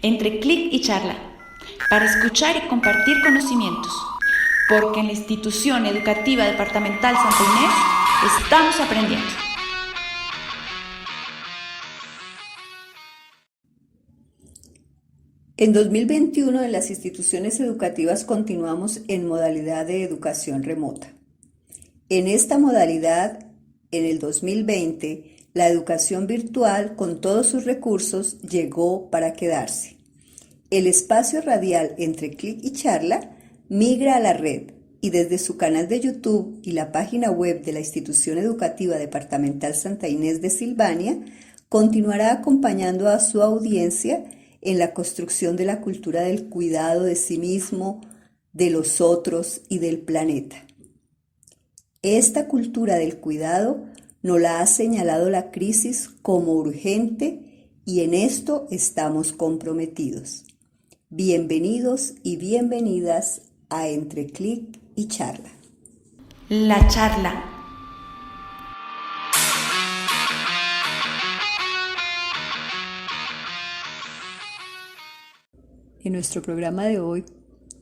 entre clic y charla, para escuchar y compartir conocimientos, porque en la institución educativa departamental Santa Inés estamos aprendiendo. En 2021 en las instituciones educativas continuamos en modalidad de educación remota. En esta modalidad, en el 2020, la educación virtual con todos sus recursos llegó para quedarse. El espacio radial entre clic y charla migra a la red y desde su canal de YouTube y la página web de la Institución Educativa Departamental Santa Inés de Silvania, continuará acompañando a su audiencia en la construcción de la cultura del cuidado de sí mismo, de los otros y del planeta. Esta cultura del cuidado nos la ha señalado la crisis como urgente y en esto estamos comprometidos. Bienvenidos y bienvenidas a Entre Clic y Charla. La charla. En nuestro programa de hoy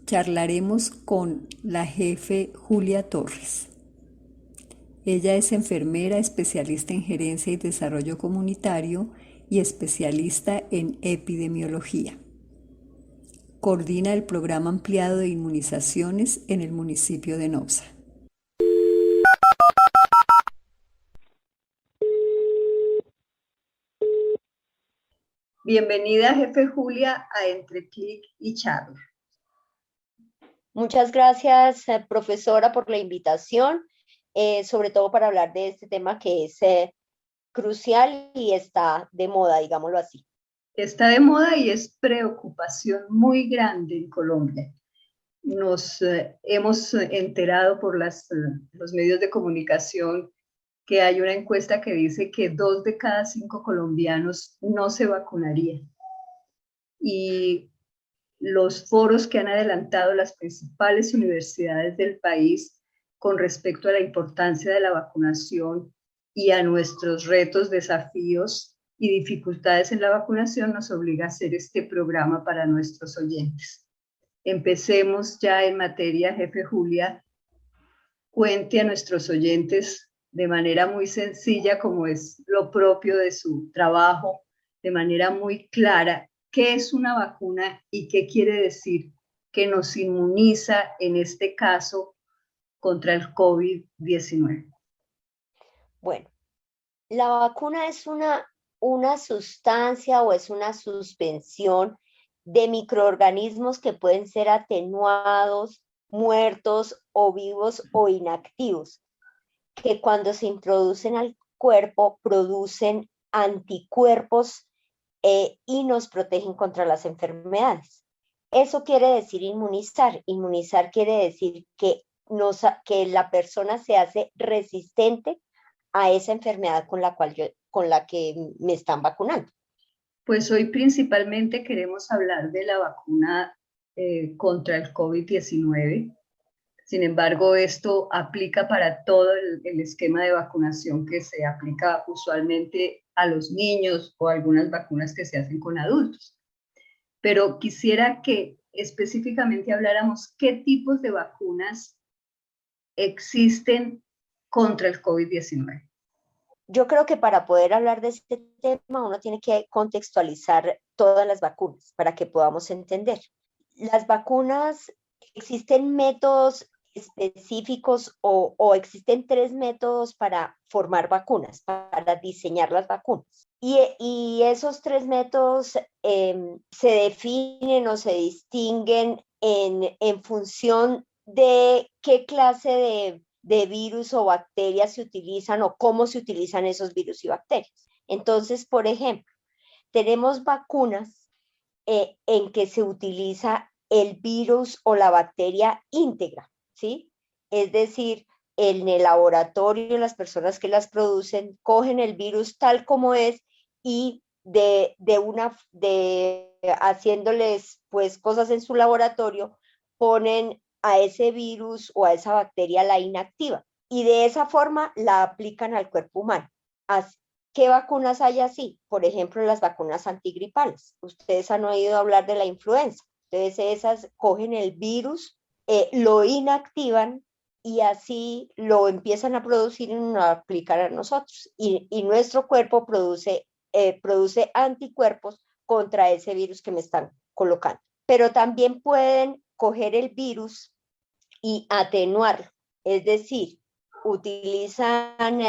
charlaremos con la jefe Julia Torres. Ella es enfermera, especialista en gerencia y desarrollo comunitario y especialista en epidemiología. Coordina el programa ampliado de inmunizaciones en el municipio de Nopsa. Bienvenida, jefe Julia, a Entre Clic y Charla. Muchas gracias, profesora, por la invitación, sobre todo para hablar de este tema que es crucial y está de moda, digámoslo así. Está de moda y es preocupación muy grande en Colombia. Nos hemos enterado por los medios de comunicación que hay una encuesta que dice que 2 de cada 5 colombianos no se vacunarían. Y los foros que han adelantado las principales universidades del país con respecto a la importancia de la vacunación y a nuestros retos, desafíos y dificultades en la vacunación nos obliga a hacer este programa para nuestros oyentes. Empecemos ya en materia, jefe Julia. Cuente a nuestros oyentes de manera muy sencilla, como es lo propio de su trabajo, de manera muy clara, qué es una vacuna y qué quiere decir que nos inmuniza, en este caso, contra el COVID-19. Bueno, la vacuna es una sustancia o es una suspensión de microorganismos que pueden ser atenuados, muertos o vivos o inactivos, que cuando se introducen al cuerpo producen anticuerpos y nos protegen contra las enfermedades. Eso quiere decir inmunizar. Inmunizar quiere decir que la persona se hace resistente a esa enfermedad con la que me están vacunando. Pues hoy principalmente queremos hablar de la vacuna contra el COVID-19. Sin embargo, esto aplica para todo el esquema de vacunación que se aplica usualmente a los niños o algunas vacunas que se hacen con adultos. Pero quisiera que específicamente habláramos qué tipos de vacunas existen contra el COVID-19. Yo creo que para poder hablar de este tema uno tiene que contextualizar todas las vacunas para que podamos entender. Las vacunas, existen métodos específicos o existen 3 métodos para formar vacunas, para diseñar las vacunas. Y esos 3 métodos se definen o se distinguen en función de qué clase de virus o bacterias se utilizan o cómo se utilizan esos virus y bacterias. Entonces, por ejemplo, tenemos vacunas en que se utiliza el virus o la bacteria íntegra, ¿sí? Es decir, en el laboratorio, las personas que las producen cogen el virus tal como es y haciéndoles pues cosas en su laboratorio, ponen a ese virus o a esa bacteria la inactiva y de esa forma la aplican al cuerpo humano. ¿Qué vacunas hay así? Por ejemplo, las vacunas antigripales. Ustedes han oído hablar de la influenza. Entonces, esas cogen el virus, lo inactivan y así lo empiezan a producir y nos lo aplican a nosotros. Y nuestro cuerpo produce anticuerpos contra ese virus que me están colocando. Pero también pueden coger el virus y atenuarlo. Es decir, utilizan,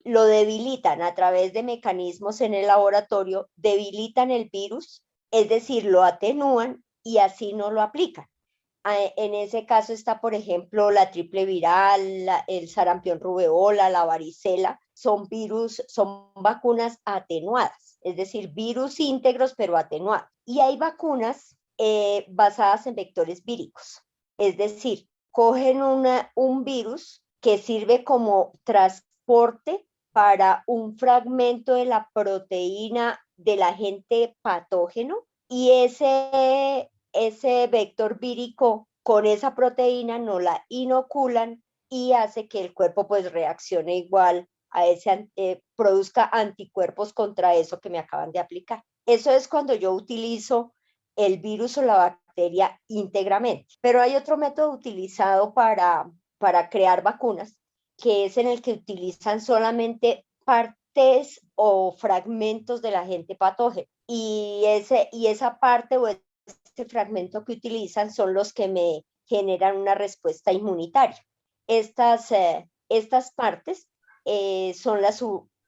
lo debilitan a través de mecanismos en el laboratorio, debilitan el virus, es decir, lo atenúan y así no lo aplican. En ese caso está, por ejemplo, la triple viral, el sarampión rubeola, la varicela, son vacunas atenuadas, es decir, virus íntegros pero atenuados. Y hay vacunas basadas en vectores víricos, es decir, cogen un virus que sirve como transporte para un fragmento de la proteína del agente patógeno y ese vector vírico con esa proteína no la inoculan y hace que el cuerpo pues reaccione igual a produzca anticuerpos contra eso que me acaban de aplicar. Eso es cuando yo utilizo el virus o la bacteria íntegramente. Pero hay otro método utilizado para crear vacunas, que es en el que utilizan solamente partes o fragmentos del agente patógeno. Y esa parte o este fragmento que utilizan son los que me generan una respuesta inmunitaria. Estas partes son las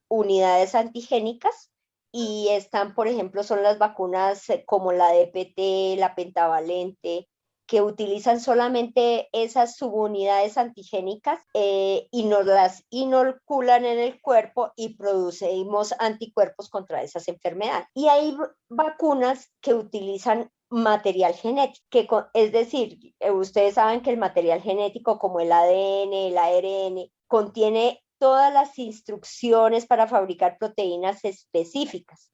unidades antigénicas y están, por ejemplo, son las vacunas como la DPT, la pentavalente, que utilizan solamente esas subunidades antigénicas y nos las inoculan en el cuerpo y producimos anticuerpos contra esas enfermedades. Y hay vacunas que utilizan material genético, es decir, ustedes saben que el material genético como el ADN, el ARN, contiene todas las instrucciones para fabricar proteínas específicas.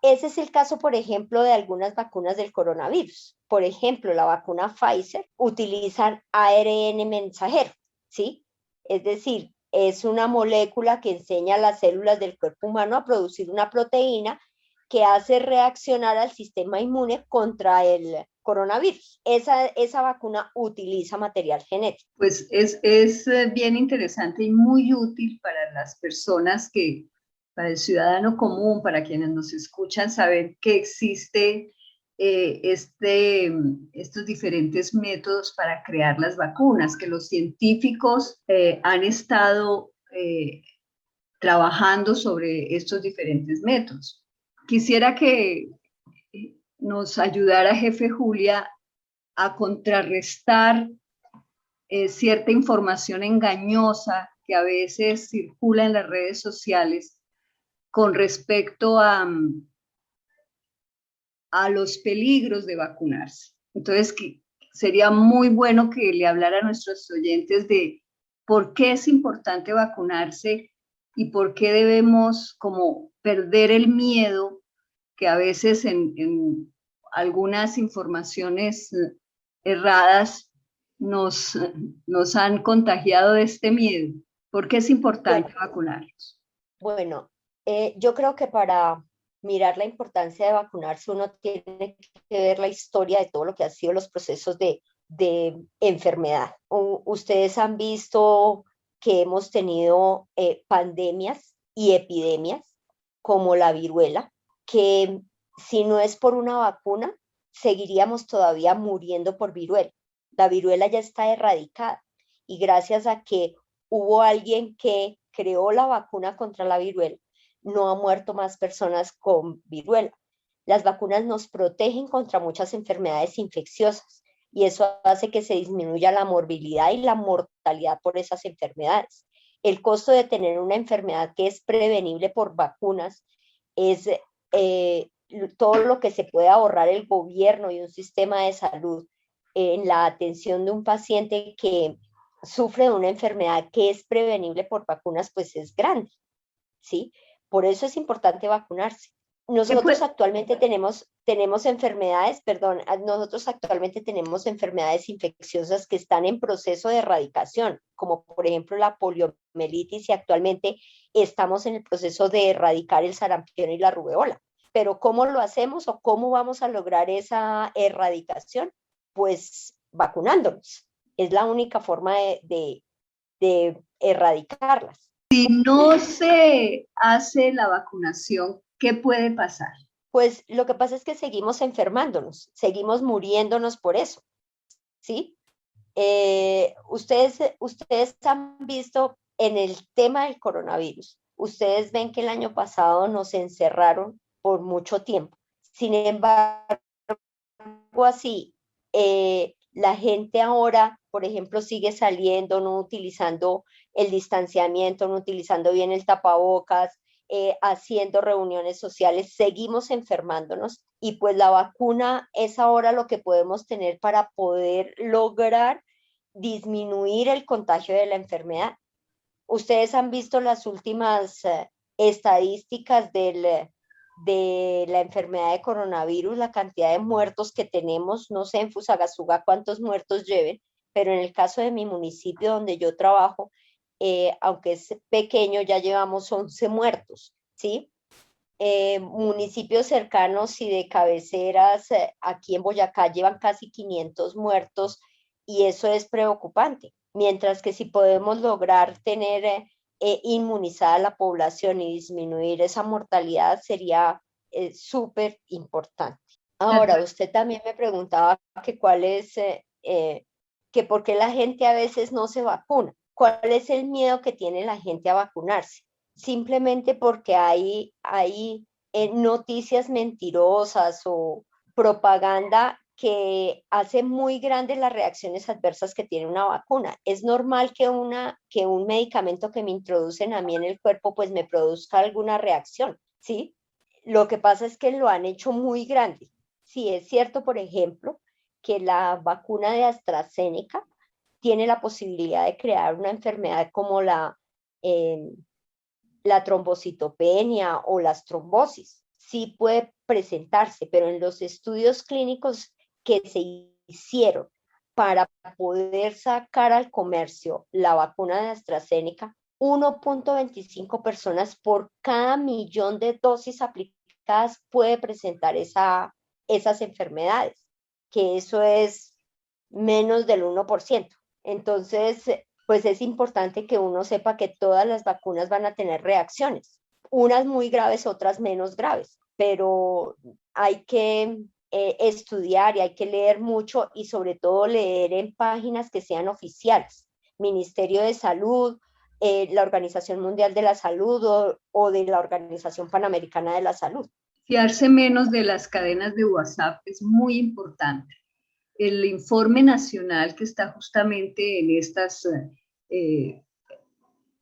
Ese es el caso, por ejemplo, de algunas vacunas del coronavirus. Por ejemplo, la vacuna Pfizer utiliza ARN mensajero, ¿sí? Es decir, es una molécula que enseña a las células del cuerpo humano a producir una proteína que hace reaccionar al sistema inmune contra el coronavirus. Esa vacuna utiliza material genético. Pues es bien interesante y muy útil para las personas para el ciudadano común, para quienes nos escuchan, saber que existe estos diferentes métodos para crear las vacunas, que los científicos han estado trabajando sobre estos diferentes métodos. Quisiera que nos ayudara, jefe Julia, a contrarrestar cierta información engañosa que a veces circula en las redes sociales con respecto a los peligros de vacunarse. Entonces, sería muy bueno que le hablara a nuestros oyentes de por qué es importante vacunarse y por qué debemos como perder el miedo que a veces en algunas informaciones erradas nos han contagiado de este miedo. ¿Por qué es importante vacunarnos? Bueno, yo creo que para mirar la importancia de vacunarse uno tiene que ver la historia de todo lo que han sido los procesos de enfermedad. Ustedes han visto que hemos tenido pandemias y epidemias como la viruela, que si no es por una vacuna, seguiríamos todavía muriendo por viruela. La viruela ya está erradicada y gracias a que hubo alguien que creó la vacuna contra la viruela, no han muerto más personas con viruela. Las vacunas nos protegen contra muchas enfermedades infecciosas y eso hace que se disminuya la morbilidad y la mortalidad por esas enfermedades. El costo de tener una enfermedad que es prevenible por vacunas es todo lo que se puede ahorrar el gobierno y un sistema de salud en la atención de un paciente que sufre de una enfermedad que es prevenible por vacunas, pues es grande, ¿sí? Por eso es importante vacunarse. Nosotros actualmente tenemos enfermedades, perdón, nosotros actualmente tenemos enfermedades infecciosas que están en proceso de erradicación, como por ejemplo la poliomielitis, y actualmente estamos en el proceso de erradicar el sarampión y la rubeola. Pero ¿cómo lo hacemos o cómo vamos a lograr esa erradicación? Pues vacunándonos. Es la única forma de erradicarlas. Si no se hace la vacunación, ¿qué puede pasar? Pues lo que pasa es que seguimos enfermándonos, seguimos muriéndonos por eso, ¿sí? Ustedes han visto en el tema del coronavirus, ustedes ven que el año pasado nos encerraron por mucho tiempo. Sin embargo, así, la gente ahora, por ejemplo, sigue saliendo, no utilizando el distanciamiento, no utilizando bien el tapabocas, haciendo reuniones sociales, seguimos enfermándonos y pues la vacuna es ahora lo que podemos tener para poder lograr disminuir el contagio de la enfermedad. Ustedes han visto las últimas estadísticas de la enfermedad de coronavirus, la cantidad de muertos que tenemos, no sé en Fusagasugá cuántos muertos lleven, pero en el caso de mi municipio donde yo trabajo, aunque es pequeño, ya llevamos 11 muertos, ¿sí? Municipios cercanos y de cabeceras aquí en Boyacá llevan casi 500 muertos y eso es preocupante. Mientras que si podemos lograr tener inmunizada a la población y disminuir esa mortalidad sería súper importante. Ahora, usted también me preguntaba que cuál es, que por qué la gente a veces no se vacuna. ¿Cuál es el miedo que tiene la gente a vacunarse? Simplemente porque hay noticias mentirosas o propaganda que hace muy grandes las reacciones adversas que tiene una vacuna. Es normal que un medicamento que me introducen a mí en el cuerpo pues me produzca alguna reacción, ¿sí? Lo que pasa es que lo han hecho muy grande. Sí, es cierto, por ejemplo, que la vacuna de AstraZeneca tiene la posibilidad de crear una enfermedad como la trombocitopenia o las trombosis. Sí puede presentarse, pero en los estudios clínicos que se hicieron para poder sacar al comercio la vacuna de AstraZeneca, 1.25 personas por cada millón de dosis aplicadas puede presentar esas enfermedades, que eso es menos del 1%. Entonces, pues es importante que uno sepa que todas las vacunas van a tener reacciones, unas muy graves, otras menos graves, pero hay que estudiar y hay que leer mucho y sobre todo leer en páginas que sean oficiales, Ministerio de Salud, la Organización Mundial de la Salud o de la Organización Panamericana de la Salud. Fiarse menos de las cadenas de WhatsApp es muy importante. El informe nacional que está justamente en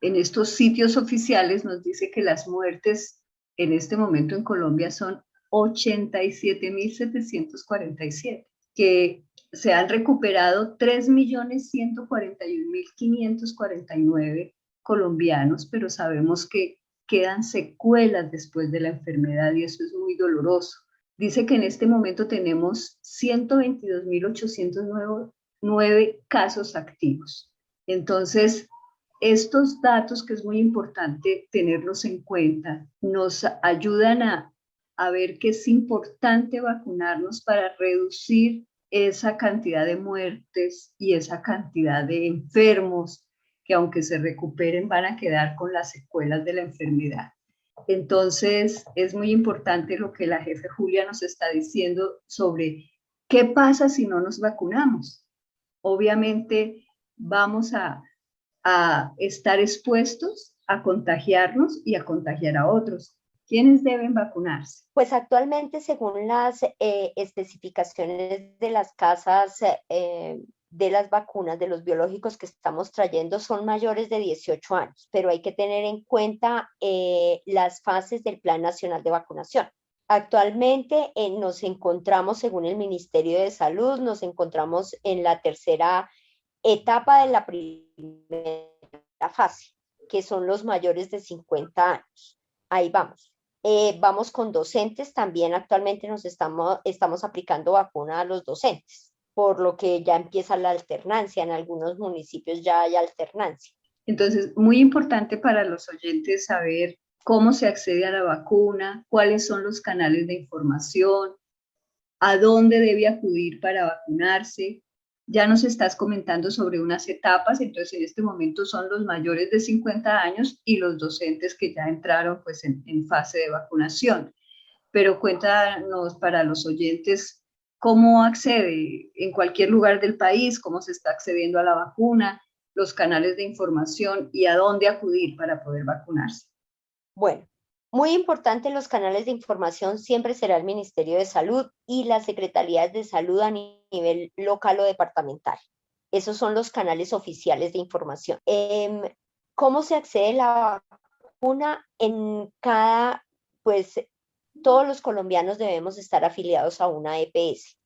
estos sitios oficiales nos dice que las muertes en este momento en Colombia son 87.747, que se han recuperado 3.141.549 colombianos, pero sabemos que quedan secuelas después de la enfermedad y eso es muy doloroso. Dice que en este momento tenemos 122.809 casos activos. Entonces, estos datos, que es muy importante tenerlos en cuenta, nos ayudan a ver que es importante vacunarnos para reducir esa cantidad de muertes y esa cantidad de enfermos que aunque se recuperen van a quedar con las secuelas de la enfermedad. Entonces, es muy importante lo que la jefe Julia nos está diciendo sobre qué pasa si no nos vacunamos. Obviamente vamos a estar expuestos a contagiarnos y a contagiar a otros. ¿Quiénes deben vacunarse? Pues actualmente, según las especificaciones de las casas de las vacunas, de los biológicos que estamos trayendo, son mayores de 18 años, pero hay que tener en cuenta las fases del Plan Nacional de Vacunación. Actualmente nos encontramos, según el Ministerio de Salud, nos encontramos en la tercera etapa de la primera fase, que son los mayores de 50 años. Ahí vamos. Vamos con docentes, también actualmente estamos aplicando vacuna a los docentes, por lo que ya empieza la alternancia, en algunos municipios ya hay alternancia. Entonces, muy importante para los oyentes saber cómo se accede a la vacuna, cuáles son los canales de información, a dónde debe acudir para vacunarse. Ya nos estás comentando sobre unas etapas, entonces en este momento son los mayores de 50 años y los docentes que ya entraron pues en fase de vacunación. Pero cuéntanos para los oyentes cómo accede en cualquier lugar del país, cómo se está accediendo a la vacuna, los canales de información y a dónde acudir para poder vacunarse. Bueno, muy importante en los canales de información siempre será el Ministerio de Salud y las Secretarías de Salud a nivel local o departamental. Esos son los canales oficiales de información. ¿Cómo se accede a la vacuna? Pues todos los colombianos debemos estar afiliados a una EPS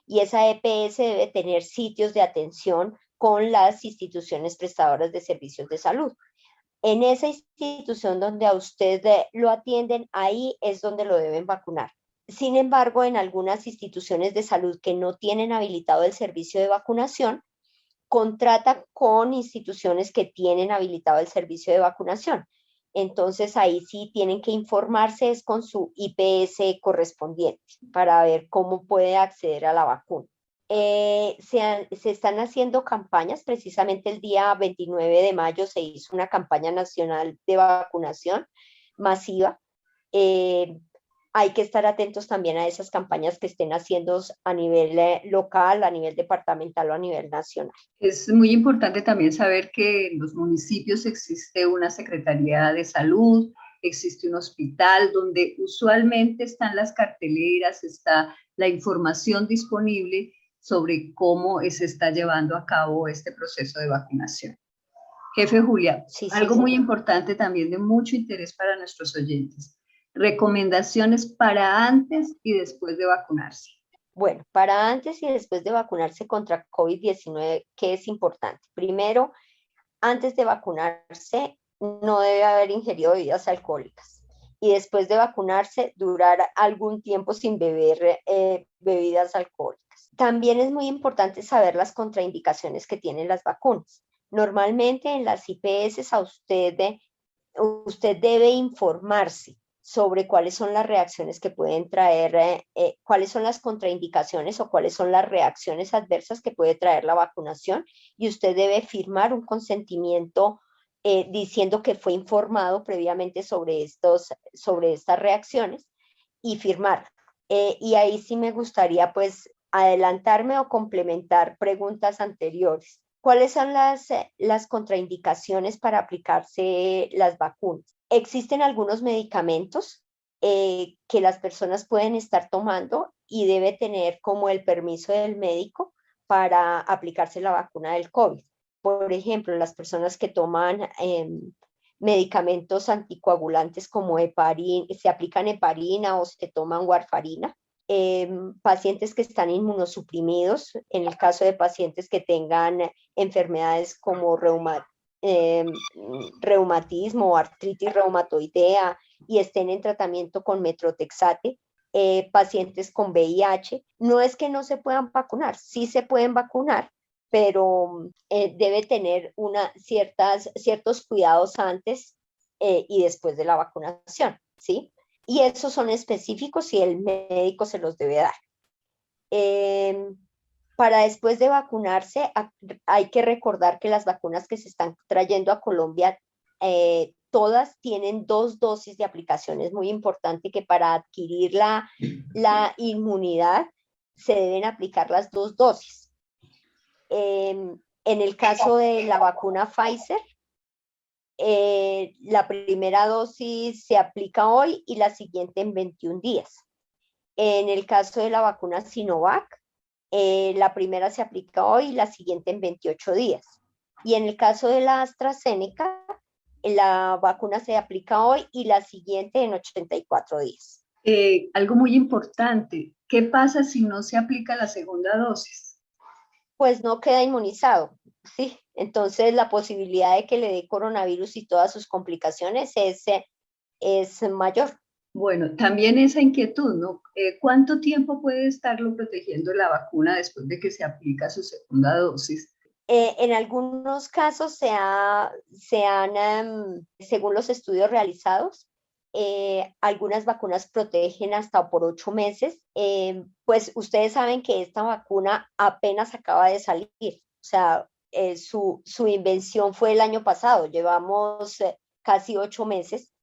y esa EPS debe tener sitios de atención con las instituciones prestadoras de servicios de salud. En esa institución donde a usted lo atienden, ahí es donde lo deben vacunar. Sin embargo, en algunas instituciones de salud que no tienen habilitado el servicio de vacunación, contrata con instituciones que tienen habilitado el servicio de vacunación. Entonces ahí sí tienen que informarse es con su IPS correspondiente para ver cómo puede acceder a la vacuna. Se están haciendo campañas, precisamente el día 29 de mayo se hizo una campaña nacional de vacunación masiva. Hay que estar atentos también a esas campañas que estén haciendo a nivel local, a nivel departamental o a nivel nacional. Es muy importante también saber que en los municipios existe una Secretaría de Salud, existe un hospital donde usualmente están las carteleras, está la información disponible sobre cómo se está llevando a cabo este proceso de vacunación. Jefe Julia, Sí, algo muy importante también de mucho interés para nuestros oyentes. Recomendaciones para antes y después de vacunarse. Bueno, para antes y después de vacunarse contra COVID-19, ¿qué es importante? Primero, antes de vacunarse, no debe haber ingerido bebidas alcohólicas. Y después de vacunarse, durar algún tiempo sin beber bebidas alcohólicas. También es muy importante saber las contraindicaciones que tienen las vacunas. Normalmente en las IPS usted debe informarse sobre cuáles son las reacciones que pueden traer, cuáles son las contraindicaciones o cuáles son las reacciones adversas que puede traer la vacunación, y usted debe firmar un consentimiento diciendo que fue informado previamente sobre estas reacciones y firmar. Y ahí sí me gustaría pues adelantarme o complementar preguntas anteriores. ¿Cuáles son las contraindicaciones para aplicarse las vacunas? Existen algunos medicamentos que las personas pueden estar tomando y debe tener como el permiso del médico para aplicarse la vacuna del COVID. Por ejemplo, las personas que toman medicamentos anticoagulantes como se aplican heparina o se toman warfarina. Pacientes que están inmunosuprimidos, en el caso de pacientes que tengan enfermedades como reumatismo o artritis reumatoidea y estén en tratamiento con metrotexate, pacientes con VIH, no es que no se puedan vacunar, sí se pueden vacunar, pero debe tener ciertos cuidados antes y después de la vacunación, ¿sí? Y esos son específicos y el médico se los debe dar. Para después de vacunarse, hay que recordar que las vacunas que se están trayendo a Colombia, todas tienen 2 dosis de aplicación. Es muy importante que para adquirir la inmunidad se deben aplicar las 2 dosis. En el caso de la vacuna Pfizer, la primera dosis se aplica hoy y la siguiente en 21 días. En el caso de la vacuna Sinovac, la primera se aplica hoy y la siguiente en 28 días. Y en el caso de la AstraZeneca, la vacuna se aplica hoy y la siguiente en 84 días. Algo muy importante, ¿qué pasa si no se aplica la segunda dosis? Pues no queda inmunizado, ¿sí? Entonces la posibilidad de que le dé coronavirus y todas sus complicaciones es mayor. Bueno, también esa inquietud, ¿no? ¿Cuánto tiempo puede estarlo protegiendo la vacuna después de que se aplica su segunda dosis? En algunos casos según los estudios realizados, algunas vacunas protegen hasta por 8 meses. Pues ustedes saben que esta vacuna apenas acaba de salir, o sea, su invención fue el año pasado, llevamos casi 8 meses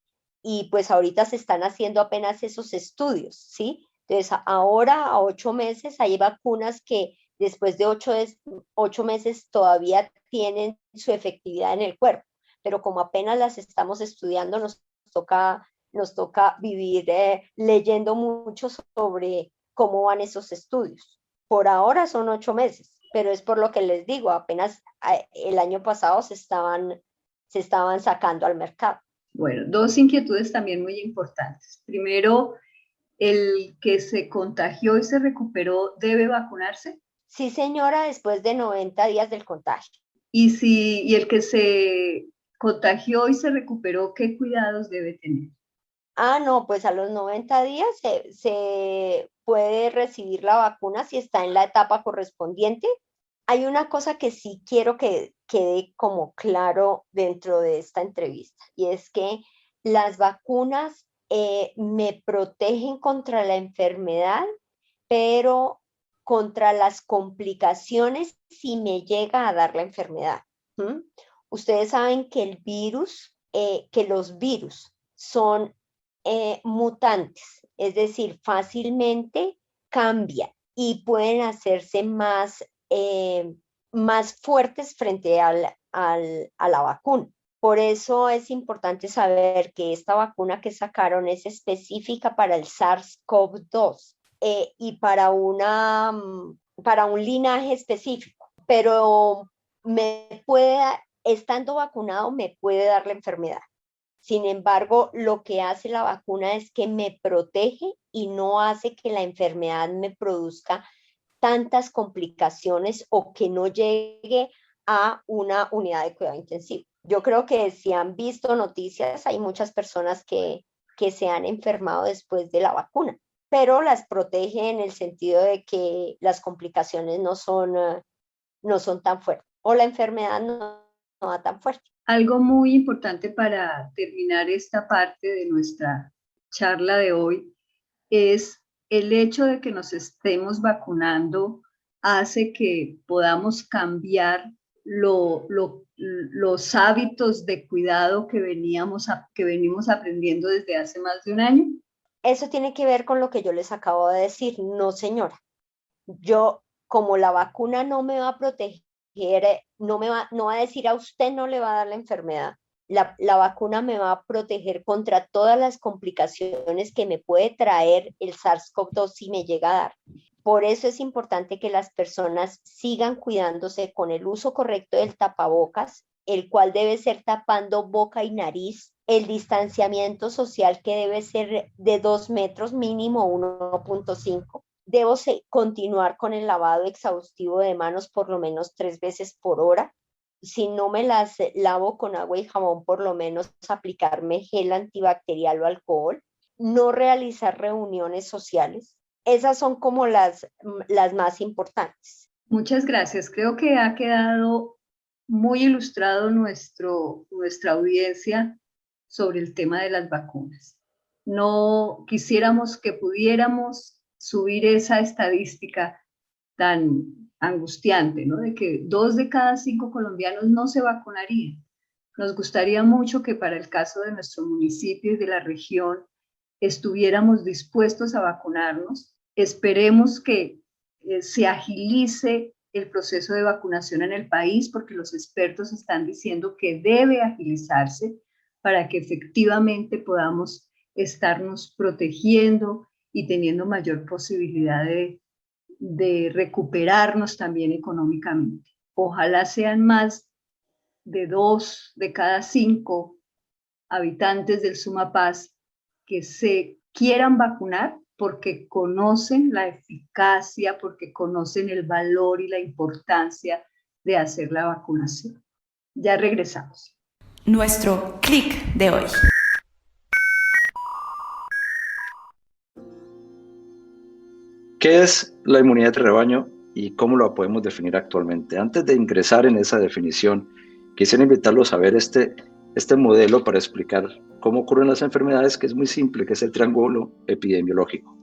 y pues ahorita se están haciendo apenas esos estudios, ¿sí? Entonces ahora a 8 meses hay vacunas que después de 8 meses todavía tienen su efectividad en el cuerpo, pero como apenas las estamos estudiando, nos toca vivir leyendo mucho sobre cómo van esos estudios. Por ahora son 8 meses, pero es por lo que les digo, apenas el año pasado se estaban sacando al mercado. Bueno, dos inquietudes también muy importantes. Primero, ¿el que se contagió y se recuperó debe vacunarse? Sí, señora, después de 90 días del contagio. Y el que se contagió y se recuperó, ¿qué cuidados debe tener? No, pues a los 90 días se puede recibir la vacuna si está en la etapa correspondiente. Hay una cosa que sí quiero que quede como claro dentro de esta entrevista, y es que las vacunas me protegen contra la enfermedad, pero contra las complicaciones si me llega a dar la enfermedad. ¿Mm? Ustedes saben que que los virus son mutantes, es decir, fácilmente cambian y pueden hacerse más fuertes frente a la vacuna. Por eso es importante saber que esta vacuna que sacaron es específica para el SARS-CoV-2 y para un linaje específico, pero estando vacunado me puede dar la enfermedad. Sin embargo, lo que hace la vacuna es que me protege y no hace que la enfermedad me produzca tantas complicaciones o que no llegue a una unidad de cuidado intensivo. Yo creo que si han visto noticias, hay muchas personas que se han enfermado después de la vacuna, pero las protege en el sentido de que las complicaciones no son tan fuertes o la enfermedad no va tan fuerte. Algo muy importante para terminar esta parte de nuestra charla de hoy es el hecho de que nos estemos vacunando hace que podamos cambiar los hábitos de cuidado que venimos aprendiendo desde hace más de un año. Eso tiene que ver con lo que yo les acabo de decir. No, señora. Como la vacuna no me va a proteger, no va a decir a usted no le va a dar la enfermedad. La vacuna me va a proteger contra todas las complicaciones que me puede traer el SARS-CoV-2 si me llega a dar. Por eso es importante que las personas sigan cuidándose con el uso correcto del tapabocas, el cual debe ser tapando boca y nariz, el distanciamiento social que debe ser de 2 metros, mínimo 1.5. Debo continuar con el lavado exhaustivo de manos por lo menos 3 veces por hora. Si no me las lavo con agua y jabón, por lo menos aplicarme gel antibacterial o alcohol. No realizar reuniones sociales. Esas son como las más importantes. Muchas gracias. Creo que ha quedado muy ilustrado nuestra audiencia sobre el tema de las vacunas. No quisiéramos que pudiéramos subir esa estadística tan angustiante, ¿no? De que 2 de cada 5 colombianos no se vacunarían. Nos gustaría mucho que para el caso de nuestro municipio y de la región estuviéramos dispuestos a vacunarnos. Esperemos que se agilice el proceso de vacunación en el país, porque los expertos están diciendo que debe agilizarse para que efectivamente podamos estarnos protegiendo y teniendo mayor posibilidad de recuperarnos también económicamente. Ojalá sean más de 2 de cada 5 habitantes del Sumapaz que se quieran vacunar porque conocen la eficacia, porque conocen el valor y la importancia de hacer la vacunación. Ya regresamos. Nuestro clic de hoy. ¿Qué es la inmunidad de rebaño y cómo la podemos definir actualmente? Antes de ingresar en esa definición, quisiera invitarlos a ver este modelo para explicar cómo ocurren las enfermedades, que es muy simple, que es el triángulo epidemiológico.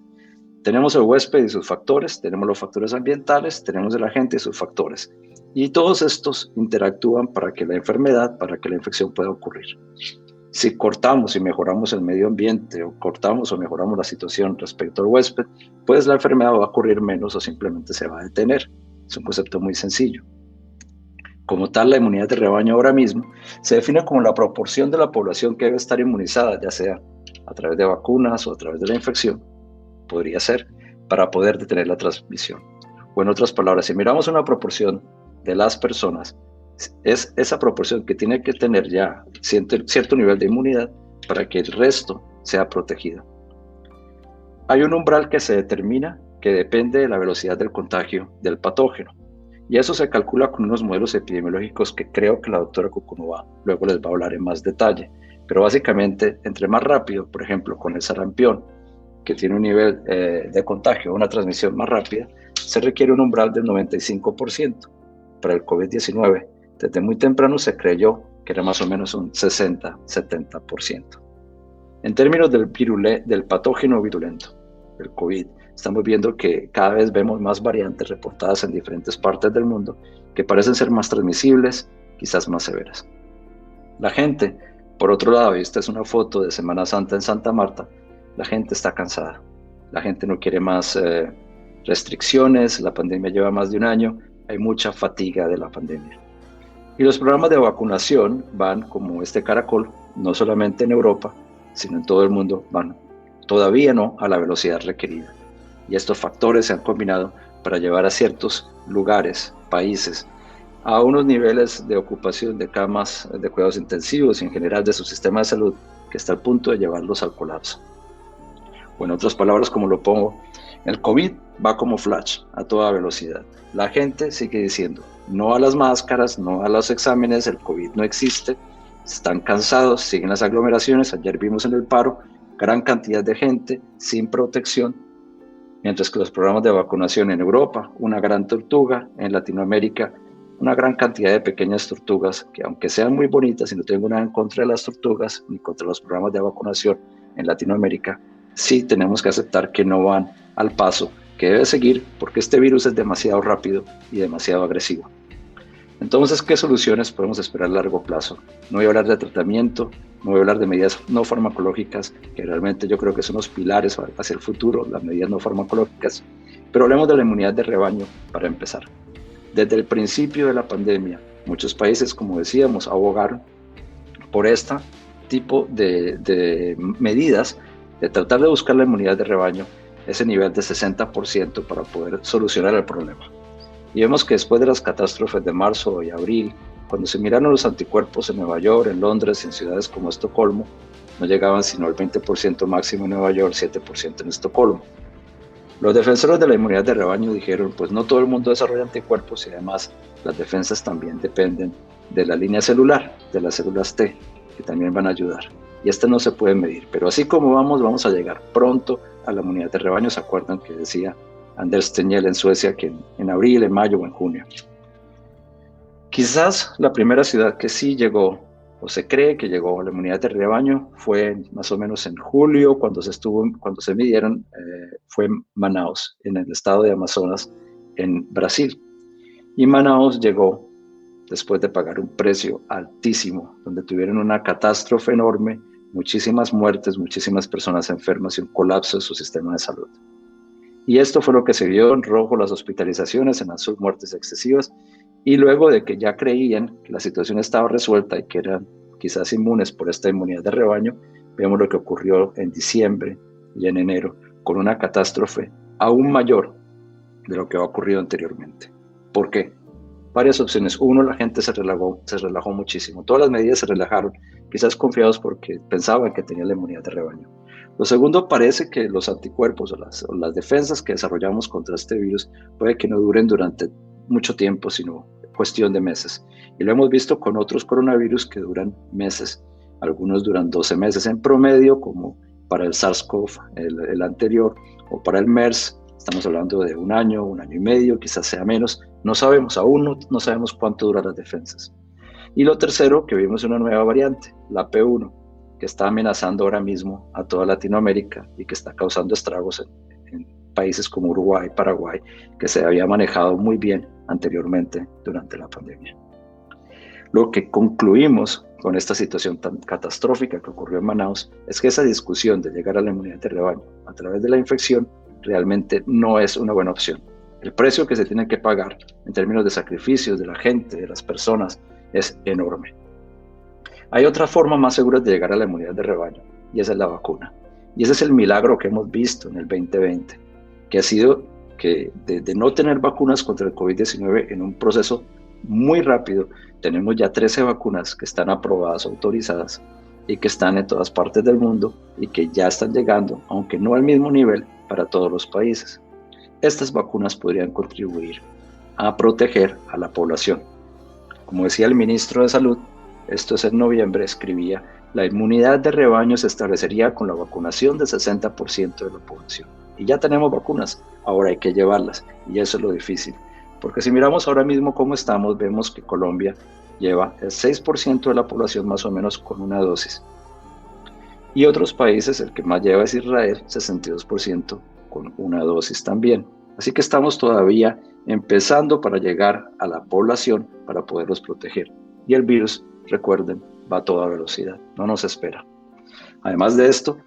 Tenemos el huésped y sus factores, tenemos los factores ambientales, tenemos el agente y sus factores. Y todos estos interactúan para que la enfermedad, para que la infección pueda ocurrir. Si cortamos y mejoramos el medio ambiente, o cortamos o mejoramos la situación respecto al huésped, pues la enfermedad va a ocurrir menos o simplemente se va a detener. Es un concepto muy sencillo. Como tal, la inmunidad de rebaño ahora mismo se define como la proporción de la población que debe estar inmunizada, ya sea a través de vacunas o a través de la infección, podría ser, para poder detener la transmisión. O en otras palabras, si miramos una proporción de las personas, es esa proporción que tiene que tener ya cierto nivel de inmunidad para que el resto sea protegido. Hay un umbral que se determina que depende de la velocidad del contagio del patógeno. Y eso se calcula con unos modelos epidemiológicos que creo que la doctora Cucunova luego les va a hablar en más detalle. Pero básicamente, entre más rápido, por ejemplo, con el sarampión, que tiene un nivel de contagio, una transmisión más rápida, se requiere un umbral del 95%. Para el COVID-19, desde muy temprano se creyó que era más o menos un 60-70%. En términos del patógeno virulento, del COVID, estamos viendo que cada vez vemos más variantes reportadas en diferentes partes del mundo que parecen ser más transmisibles, quizás más severas. La gente, por otro lado, y esta es una foto de Semana Santa en Santa Marta, la gente está cansada. La gente no quiere más restricciones, la pandemia lleva más de un año, hay mucha fatiga de la pandemia. Y los programas de vacunación van como este caracol, no solamente en Europa, sino en todo el mundo, van todavía no a la velocidad requerida. Y estos factores se han combinado para llevar a ciertos lugares, países, a unos niveles de ocupación de camas de cuidados intensivos y en general de su sistema de salud que está al punto de llevarlos al colapso. O en otras palabras, como lo pongo, el COVID va como flash, a toda velocidad. La gente sigue diciendo no a las máscaras, no a los exámenes, el COVID no existe, están cansados, siguen las aglomeraciones. Ayer vimos en el paro gran cantidad de gente sin protección, mientras que los programas de vacunación en Europa, una gran tortuga, en Latinoamérica, una gran cantidad de pequeñas tortugas que, aunque sean muy bonitas, y no tengo nada en contra de las tortugas ni contra los programas de vacunación en Latinoamérica, sí tenemos que aceptar que no van al paso que debe seguir, porque este virus es demasiado rápido y demasiado agresivo. Entonces, ¿qué soluciones podemos esperar a largo plazo? No voy a hablar de tratamiento, no voy a hablar de medidas no farmacológicas, que realmente yo creo que son los pilares hacia el futuro, las medidas no farmacológicas, pero hablemos de la inmunidad de rebaño para empezar. Desde el principio de la pandemia, muchos países, como decíamos, abogaron por este tipo de medidas, de tratar de buscar la inmunidad de rebaño, ese nivel de 60% para poder solucionar el problema. Y vemos que después de las catástrofes de marzo y abril, cuando se miraron los anticuerpos en Nueva York, en Londres y en ciudades como Estocolmo, no llegaban sino al 20% máximo en Nueva York, 7% en Estocolmo. Los defensores de la inmunidad de rebaño dijeron, pues no todo el mundo desarrolla anticuerpos y además las defensas también dependen de la línea celular, de las células T, que también van a ayudar. Y este no se puede medir, pero así como vamos a llegar pronto a la inmunidad de rebaño. ¿Se acuerdan que decía Anders Tegnell en Suecia que en abril, en mayo o en junio? Quizás la primera ciudad que sí llegó, o se cree que llegó a la inmunidad de rebaño, fue más o menos en julio, cuando se midieron, fue Manaus, en el estado de Amazonas, en Brasil. Y Manaus llegó después de pagar un precio altísimo, donde tuvieron una catástrofe enorme, muchísimas muertes, muchísimas personas enfermas y un colapso de su sistema de salud. Y esto fue lo que se vio: en rojo las hospitalizaciones, en azul muertes excesivas, y luego de que ya creían que la situación estaba resuelta y que eran quizás inmunes por esta inmunidad de rebaño, vemos lo que ocurrió en diciembre y en enero, con una catástrofe aún mayor de lo que había ocurrido anteriormente. ¿Por qué? Varias opciones. Uno, la gente se relajó muchísimo. Todas las medidas se relajaron, quizás confiados porque pensaban que tenían la inmunidad de rebaño. Lo segundo, parece que los anticuerpos o las defensas que desarrollamos contra este virus puede que no duren durante mucho tiempo, sino cuestión de meses. Y lo hemos visto con otros coronavirus que duran meses. Algunos duran 12 meses en promedio, como para el SARS-CoV, el anterior, o para el MERS, Estamos hablando de un año y medio, quizás sea menos. No sabemos, aún no sabemos cuánto duran las defensas. Y lo tercero, que vimos una nueva variante, la P1, que está amenazando ahora mismo a toda Latinoamérica y que está causando estragos en países como Uruguay, Paraguay, que se había manejado muy bien anteriormente durante la pandemia. Lo que concluimos con esta situación tan catastrófica que ocurrió en Manaus es que esa discusión de llegar a la inmunidad de rebaño a través de la infección realmente no es una buena opción. El precio que se tiene que pagar en términos de sacrificios de la gente, de las personas, es enorme. Hay otra forma más segura de llegar a la inmunidad de rebaño y esa es la vacuna. Y ese es el milagro que hemos visto en el 2020, que ha sido que de no tener vacunas contra el COVID-19 en un proceso muy rápido, tenemos ya 13 vacunas que están aprobadas, autorizadas y que están en todas partes del mundo y que ya están llegando, aunque no al mismo nivel, para todos los países. Estas vacunas podrían contribuir a proteger a la población. Como decía el ministro de Salud, esto es en noviembre, escribía, la inmunidad de rebaño se establecería con la vacunación del 60% de la población. Y ya tenemos vacunas, ahora hay que llevarlas, y eso es lo difícil. Porque si miramos ahora mismo cómo estamos, vemos que Colombia lleva el 6% de la población más o menos con una dosis. Y otros países, el que más lleva es Israel, 62% con una dosis también. Así que estamos todavía empezando para llegar a la población para poderlos proteger. Y el virus, recuerden, va a toda velocidad, no nos espera. Además de esto,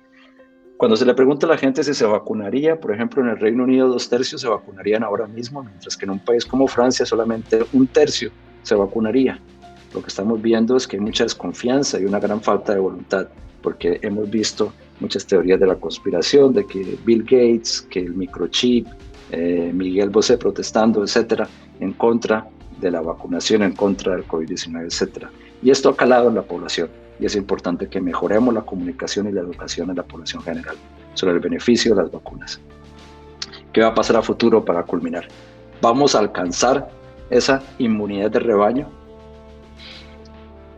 cuando se le pregunta a la gente si se vacunaría, por ejemplo, en el Reino Unido 2/3 se vacunarían ahora mismo, mientras que en un país como Francia solamente 1/3 se vacunaría. Lo que estamos viendo es que hay mucha desconfianza y una gran falta de voluntad, porque hemos visto muchas teorías de la conspiración, de que Bill Gates, que el microchip, Miguel Bosé protestando, etcétera, en contra de la vacunación, en contra del COVID-19, etcétera. Y esto ha calado en la población y es importante que mejoremos la comunicación y la educación en la población general sobre el beneficio de las vacunas. ¿Qué va a pasar a futuro para culminar? ¿Vamos a alcanzar esa inmunidad de rebaño?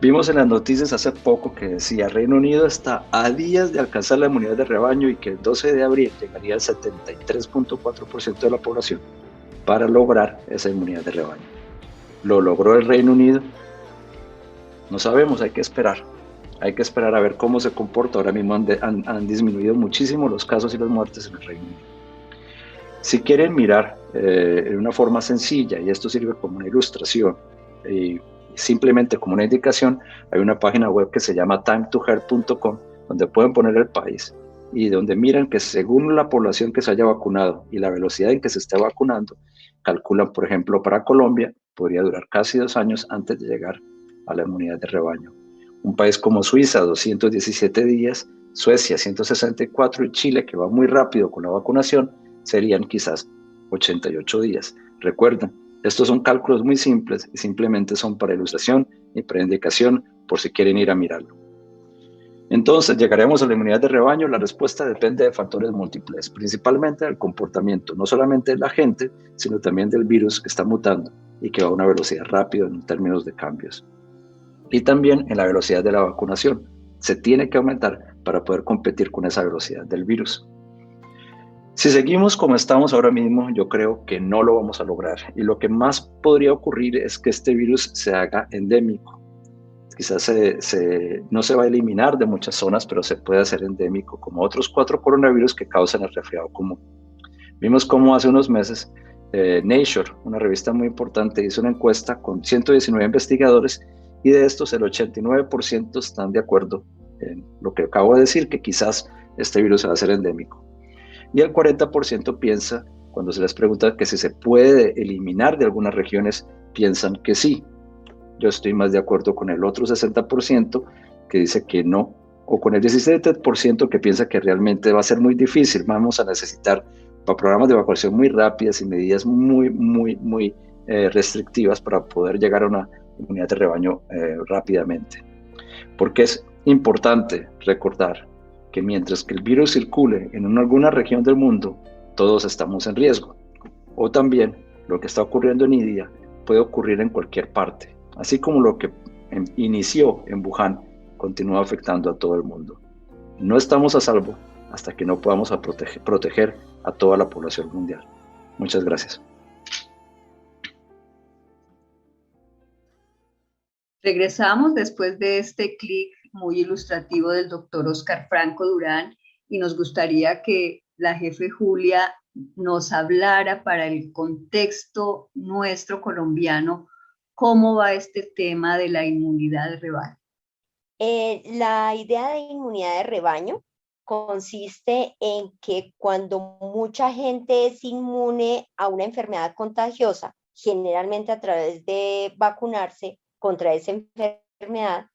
Vimos en las noticias hace poco que decía Reino Unido está a días de alcanzar la inmunidad de rebaño y que el 12 de abril llegaría al 73.4% de la población para lograr esa inmunidad de rebaño. ¿Lo logró el Reino Unido? No sabemos, hay que esperar. Hay que esperar a ver cómo se comporta. Ahora mismo han disminuido muchísimo los casos y las muertes en el Reino Unido. Si quieren mirar en una forma sencilla, y esto sirve como una ilustración, simplemente como una indicación, hay una página web que se llama timetohealth.com, donde pueden poner el país y donde miran que según la población que se haya vacunado y la velocidad en que se esté vacunando, calculan, por ejemplo, para Colombia, podría durar casi 2 años antes de llegar a la inmunidad de rebaño. Un país como Suiza, 217 días, Suecia, 164 y Chile, que va muy rápido con la vacunación, serían quizás 88 días. Recuerden, estos son cálculos muy simples y simplemente son para ilustración y para indicación por si quieren ir a mirarlo. Entonces, ¿llegaremos a la inmunidad de rebaño? La respuesta depende de factores múltiples, principalmente del comportamiento, no solamente de la gente, sino también del virus que está mutando y que va a una velocidad rápida en términos de cambios. Y también en la velocidad de la vacunación. Se tiene que aumentar para poder competir con esa velocidad del virus. Si seguimos como estamos ahora mismo, yo creo que no lo vamos a lograr. Y lo que más podría ocurrir es que este virus se haga endémico. Quizás no se va a eliminar de muchas zonas, pero se puede hacer endémico, como otros 4 coronavirus que causan el resfriado común. Vimos cómo hace unos meses Nature, una revista muy importante, hizo una encuesta con 119 investigadores y de estos el 89% están de acuerdo en lo que acabo de decir, que quizás este virus va a ser endémico. Y el 40% piensa, cuando se les pregunta que si se puede eliminar de algunas regiones, piensan que sí. Yo estoy más de acuerdo con el otro 60% que dice que no, o con el 17% que piensa que realmente va a ser muy difícil. Vamos a necesitar programas de evacuación muy rápidas y medidas muy restrictivas para poder llegar a una inmunidad de rebaño rápidamente. Porque es importante recordar que mientras que el virus circule en alguna región del mundo, todos estamos en riesgo. O también lo que está ocurriendo en India puede ocurrir en cualquier parte. Así como lo que inició en Wuhan continúa afectando a todo el mundo. No estamos a salvo, hasta que no podamos proteger a toda la población mundial. Muchas gracias. Regresamos después de este clic muy ilustrativo del doctor Oscar Franco Durán y nos gustaría que la jefe Julia nos hablara para el contexto nuestro colombiano cómo va este tema de la inmunidad de rebaño. La idea de inmunidad de rebaño consiste en que cuando mucha gente es inmune a una enfermedad contagiosa, generalmente a través de vacunarse contra esa enfermedad,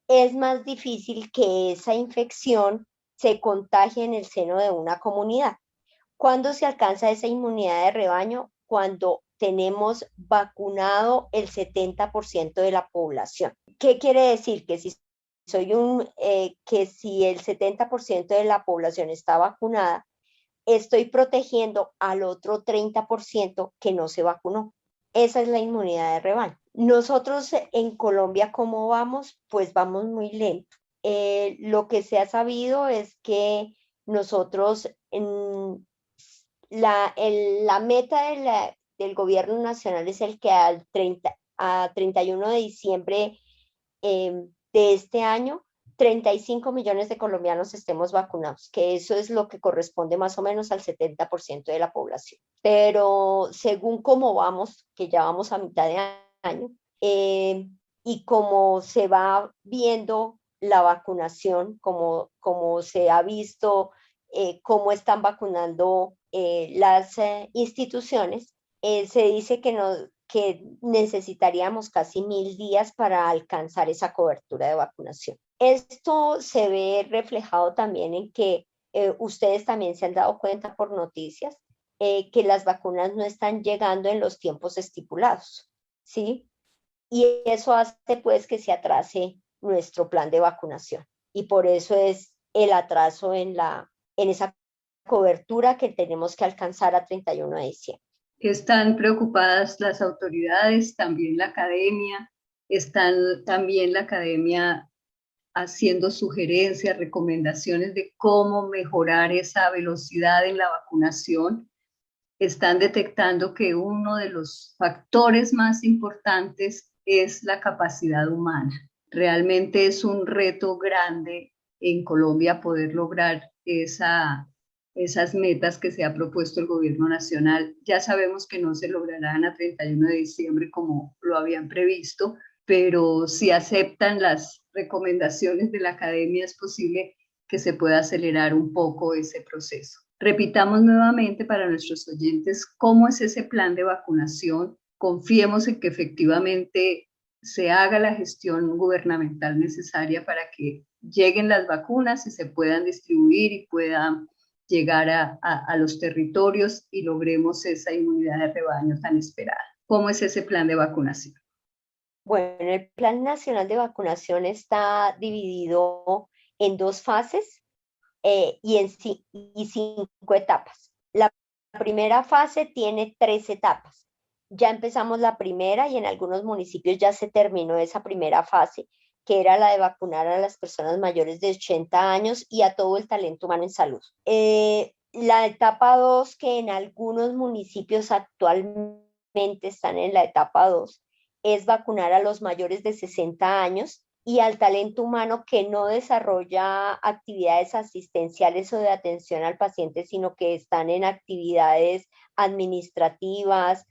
es más difícil que esa infección se contagie en el seno de una comunidad. ¿Cuándo se alcanza esa inmunidad de rebaño? Cuando tenemos vacunado el 70% de la población. ¿Qué quiere decir? Que si el 70% de la población está vacunada, estoy protegiendo al otro 30% que no se vacunó. Esa es la inmunidad de rebaño. Nosotros en Colombia, ¿cómo vamos? Pues vamos muy lento. Lo que se ha sabido es que nosotros, la meta del gobierno nacional es el que a 31 de diciembre de este año, 35 millones de colombianos estemos vacunados, que eso es lo que corresponde más o menos al 70% de la población. Pero según cómo vamos, que ya vamos a mitad de año, y como se va viendo la vacunación, como se ha visto cómo están vacunando las instituciones, se dice que necesitaríamos casi 1000 días para alcanzar esa cobertura de vacunación. Esto se ve reflejado también en que ustedes también se han dado cuenta por noticias que las vacunas no están llegando en los tiempos estipulados, ¿sí? Y eso hace pues que se atrase nuestro plan de vacunación. Y por eso es el atraso en esa cobertura que tenemos que alcanzar a 31 de diciembre. Están preocupadas las autoridades, también la academia, están también la academia haciendo sugerencias, recomendaciones de cómo mejorar esa velocidad en la vacunación. Están detectando que uno de los factores más importantes es la capacidad humana. Realmente es un reto grande en Colombia poder lograr esas metas que se ha propuesto el gobierno nacional. Ya sabemos que no se lograrán a 31 de diciembre como lo habían previsto, pero si aceptan las recomendaciones de la academia es posible que se pueda acelerar un poco ese proceso. Repitamos nuevamente para nuestros oyentes cómo es ese plan de vacunación. Confiemos en que efectivamente se haga la gestión gubernamental necesaria para que lleguen las vacunas y se puedan distribuir y puedan llegar a los territorios y logremos esa inmunidad de rebaño tan esperada. ¿Cómo es ese plan de vacunación? Bueno, el Plan Nacional de Vacunación está dividido en 2 fases y 5 etapas. La primera fase tiene 3 etapas. Ya empezamos la primera y en algunos municipios ya se terminó esa primera fase, que era la de vacunar a las personas mayores de 80 años y a todo el talento humano en salud. La etapa 2, que en algunos municipios actualmente están en la etapa 2, es vacunar a los mayores de 60 años y al talento humano que no desarrolla actividades asistenciales o de atención al paciente, sino que están en actividades administrativas,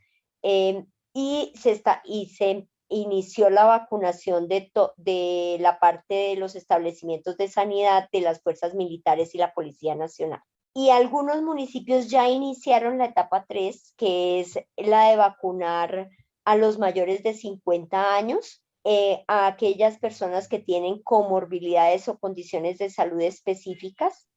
y se inició la vacunación de la parte de los establecimientos de sanidad, de las fuerzas militares y la Policía Nacional. Y algunos municipios ya iniciaron la etapa 3, que es la de vacunar a los mayores de 50 años, a aquellas personas que tienen comorbilidades o condiciones de salud específicas,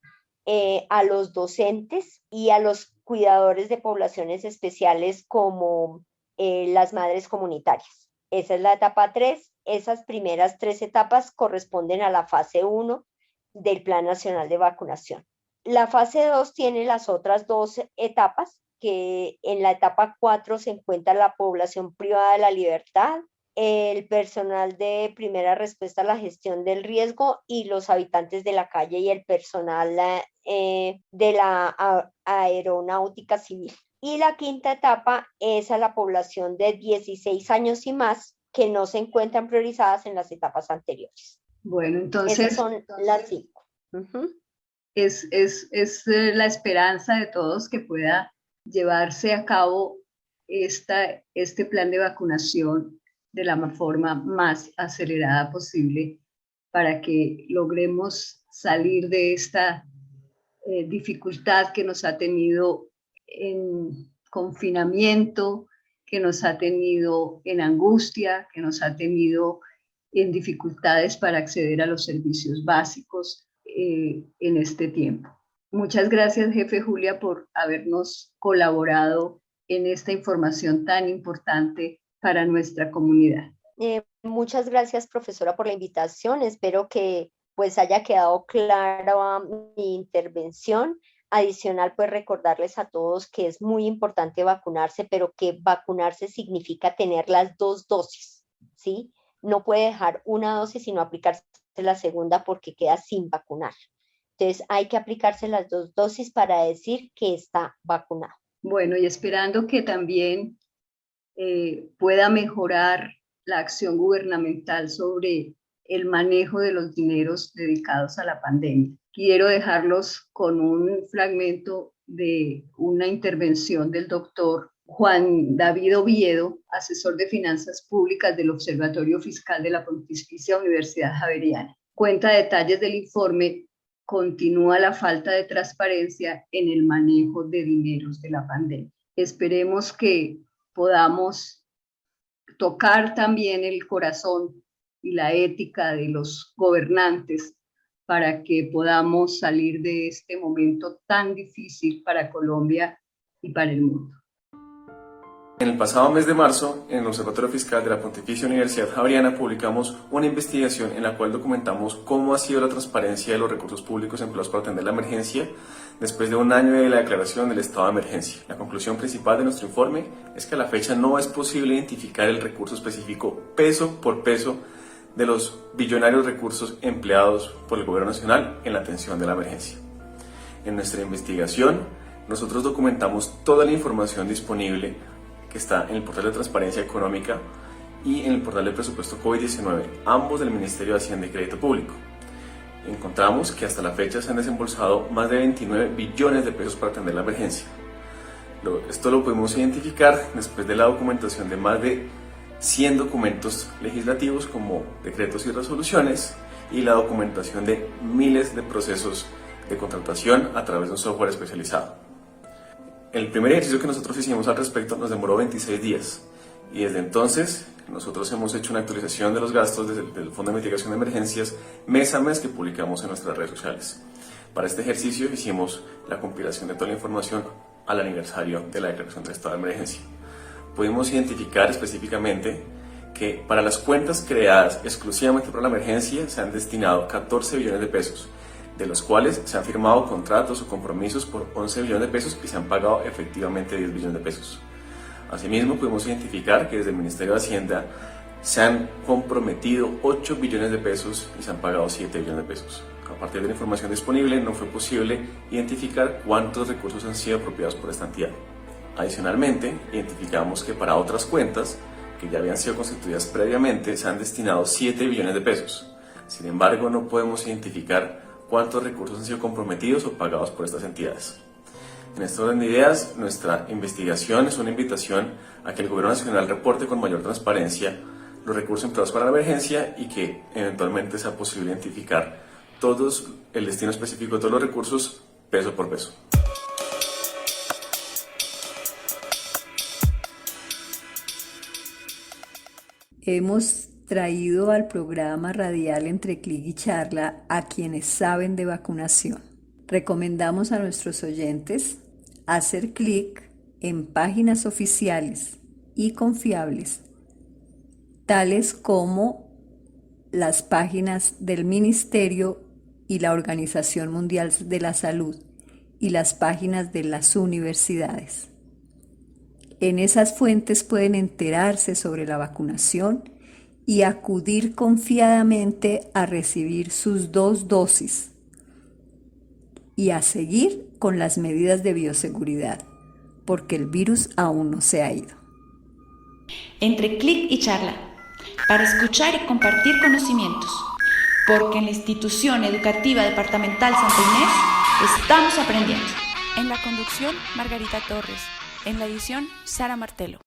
a los docentes y a los cuidadores de poblaciones especiales como las madres comunitarias. Esa es la etapa 3. Esas primeras 3 etapas corresponden a la fase 1 del Plan Nacional de Vacunación. La fase 2 tiene las otras 2 etapas, que en la etapa 4 se encuentra la población privada de la libertad, el personal de primera respuesta a la gestión del riesgo y los habitantes de la calle y el personal de la aeronáutica civil. Y la quinta etapa es a la población de 16 años y más que no se encuentran priorizadas en las etapas anteriores. Bueno, entonces... Esas son las 5. Es la esperanza de todos que pueda llevarse a cabo este plan de vacunación de la forma más acelerada posible para que logremos salir de esta dificultad que nos ha tenido en confinamiento, que nos ha tenido en angustia, que nos ha tenido en dificultades para acceder a los servicios básicos en este tiempo. Muchas gracias, jefe Julia, por habernos colaborado en esta información tan importante para nuestra comunidad. Muchas gracias, profesora, por la invitación. Espero que pues haya quedado clara mi intervención. Adicional, pues recordarles a todos que es muy importante vacunarse, pero que vacunarse significa tener las 2 dosis, ¿sí? No puede dejar una dosis y no aplicarse la segunda porque queda sin vacunar. Entonces, hay que aplicarse las 2 dosis para decir que está vacunado. Bueno, y esperando que también pueda mejorar la acción gubernamental sobre el manejo de los dineros dedicados a la pandemia. Quiero dejarlos con un fragmento de una intervención del doctor Juan David Oviedo, asesor de finanzas públicas del Observatorio Fiscal de la Pontificia Universidad Javeriana. Cuenta detalles del informe. Continúa la falta de transparencia en el manejo de dineros de la pandemia. Esperemos que podamos tocar también el corazón y la ética de los gobernantes para que podamos salir de este momento tan difícil para Colombia y para el mundo. En el pasado mes de marzo, en el Observatorio Fiscal de la Pontificia Universidad Javeriana publicamos una investigación en la cual documentamos cómo ha sido la transparencia de los recursos públicos empleados para atender la emergencia después de un año de la declaración del estado de emergencia. La conclusión principal de nuestro informe es que a la fecha no es posible identificar el recurso específico peso por peso de los billonarios recursos empleados por el Gobierno Nacional en la atención de la emergencia. En nuestra investigación, nosotros documentamos toda la información disponible que está en el portal de Transparencia Económica y en el portal de Presupuesto COVID-19, ambos del Ministerio de Hacienda y Crédito Público. Encontramos que hasta la fecha se han desembolsado más de 29 billones de pesos para atender la emergencia. Esto lo pudimos identificar después de la documentación de más de 100 documentos legislativos como decretos y resoluciones y la documentación de miles de procesos de contratación a través de un software especializado. El primer ejercicio que nosotros hicimos al respecto nos demoró 26 días y desde entonces nosotros hemos hecho una actualización de los gastos desde el Fondo de Mitigación de Emergencias mes a mes que publicamos en nuestras redes sociales. Para este ejercicio hicimos la compilación de toda la información al aniversario de la declaración del estado de emergencia. Pudimos identificar específicamente que para las cuentas creadas exclusivamente para la emergencia se han destinado 14 billones de pesos, de los cuales se han firmado contratos o compromisos por 11 billones de pesos y se han pagado efectivamente 10 billones de pesos. Asimismo, pudimos identificar que desde el Ministerio de Hacienda se han comprometido 8 billones de pesos y se han pagado 7 billones de pesos. A partir de la información disponible, no fue posible identificar cuántos recursos han sido apropiados por esta entidad. Adicionalmente, identificamos que para otras cuentas, que ya habían sido constituidas previamente, se han destinado 7 billones de pesos. Sin embargo, no podemos identificar cuántos recursos han sido comprometidos o pagados por estas entidades. En este orden de ideas, nuestra investigación es una invitación a que el Gobierno Nacional reporte con mayor transparencia los recursos empleados para la emergencia y que eventualmente sea posible identificar el destino específico de todos los recursos peso por peso. Hemos traído al programa radial Entre Clic y Charla a quienes saben de vacunación. Recomendamos a nuestros oyentes hacer clic en páginas oficiales y confiables, tales como las páginas del Ministerio y la Organización Mundial de la Salud y las páginas de las universidades. En esas fuentes pueden enterarse sobre la vacunación y acudir confiadamente a recibir sus 2 dosis y a seguir con las medidas de bioseguridad, porque el virus aún no se ha ido. Entre clic y charla, para escuchar y compartir conocimientos, porque en la institución educativa departamental Santa Inés estamos aprendiendo. En la conducción, Margarita Torres. En la edición, Sara Martelo.